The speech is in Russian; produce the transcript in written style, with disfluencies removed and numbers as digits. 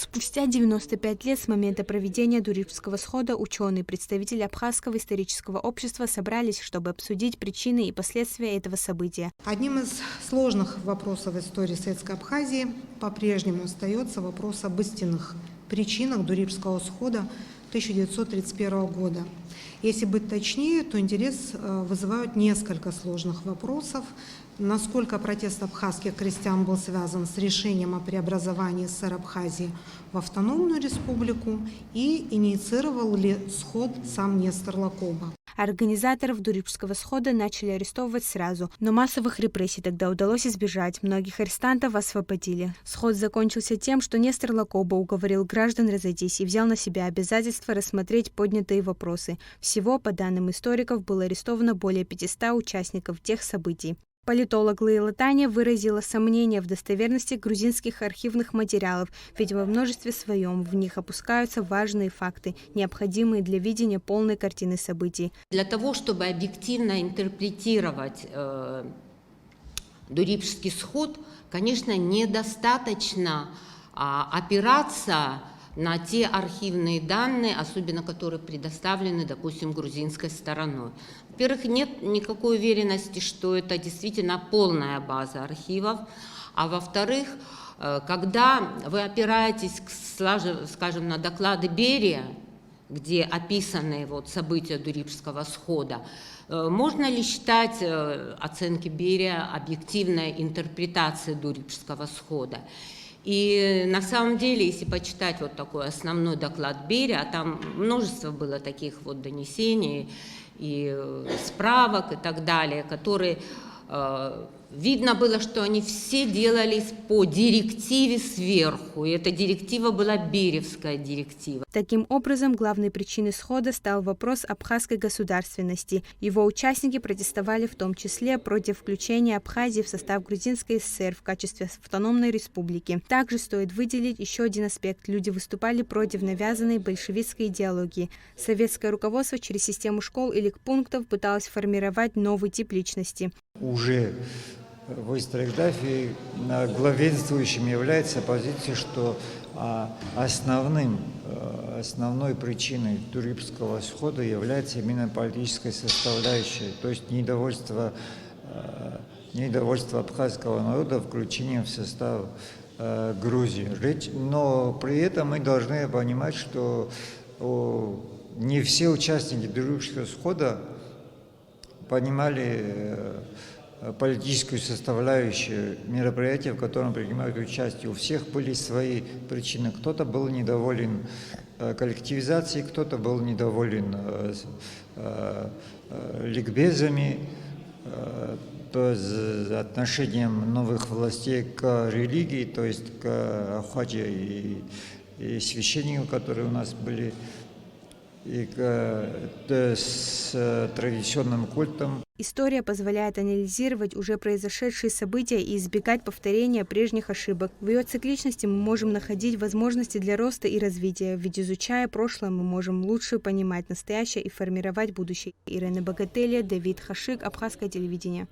Спустя 95 лет с момента проведения Дурипского схода ученые, представители Абхазского исторического общества собрались, чтобы обсудить причины и последствия этого события. Одним из сложных вопросов истории Советской Абхазии по-прежнему остается вопрос об истинных причинах Дурипского схода 1931 года. Если быть точнее, то интерес вызывают несколько сложных вопросов. Насколько протест абхазских крестьян был связан с решением о преобразовании ССР Абхазии в автономную республику и инициировал ли сход сам Нестор Лакоба. Организаторов Дурипского схода начали арестовывать сразу, но массовых репрессий тогда удалось избежать, многих арестантов освободили. Сход закончился тем, что Нестор Лакоба уговорил граждан разойтись и взял на себя обязательство рассмотреть поднятые вопросы. Всего, по данным историков, было арестовано более 500 участников тех событий. Политолог Лейла Таня выразила сомнения в достоверности грузинских архивных материалов, ведь во множестве своем в них опускаются важные факты, необходимые для видения полной картины событий. Для того, чтобы объективно интерпретировать Дурипский сход, конечно, недостаточно опираться на те архивные данные, особенно которые предоставлены, допустим, грузинской стороной. Во-первых, нет никакой уверенности, что это действительно полная база архивов, а во-вторых, когда вы опираетесь, скажем, на доклады Берия, где описаны события Дурипского схода, можно ли считать оценки Берия объективной интерпретацией Дурипского схода? И на самом деле, если почитать такой основной доклад Берия, там множество было таких донесений и справок и так далее, которые видно было, что они все делались по директиве сверху, и эта директива была Бериевская директива. Таким образом, главной причиной схода стал вопрос абхазской государственности. Его участники протестовали в том числе против включения Абхазии в состав Грузинской ССР в качестве автономной республики. Также стоит выделить еще один аспект. Люди выступали против навязанной большевистской идеологии. Советское руководство через систему школ и ликпунктов пыталось формировать новый тип личности. Уже в историографии главенствующим является позиция, что основной причиной Дурипского схода является именно политическая составляющая, то есть недовольство абхазского народа включением в состав Грузии. Но при этом мы должны понимать, что не все участники Дурипского схода понимали политическую составляющую мероприятия, в котором принимают участие. У всех были свои причины. Кто-то был недоволен коллективизацией, кто-то был недоволен ликбезами, то есть отношением новых властей к религии, то есть к охоте и священникам, которые у нас были, и с традиционным культом. История позволяет анализировать уже произошедшие события и избегать повторения прежних ошибок. В ее цикличности мы можем находить возможности для роста и развития, ведь изучая прошлое, мы можем лучше понимать настоящее и формировать будущее. Ирина Богателия, Давид Хашик, Абхазское телевидение.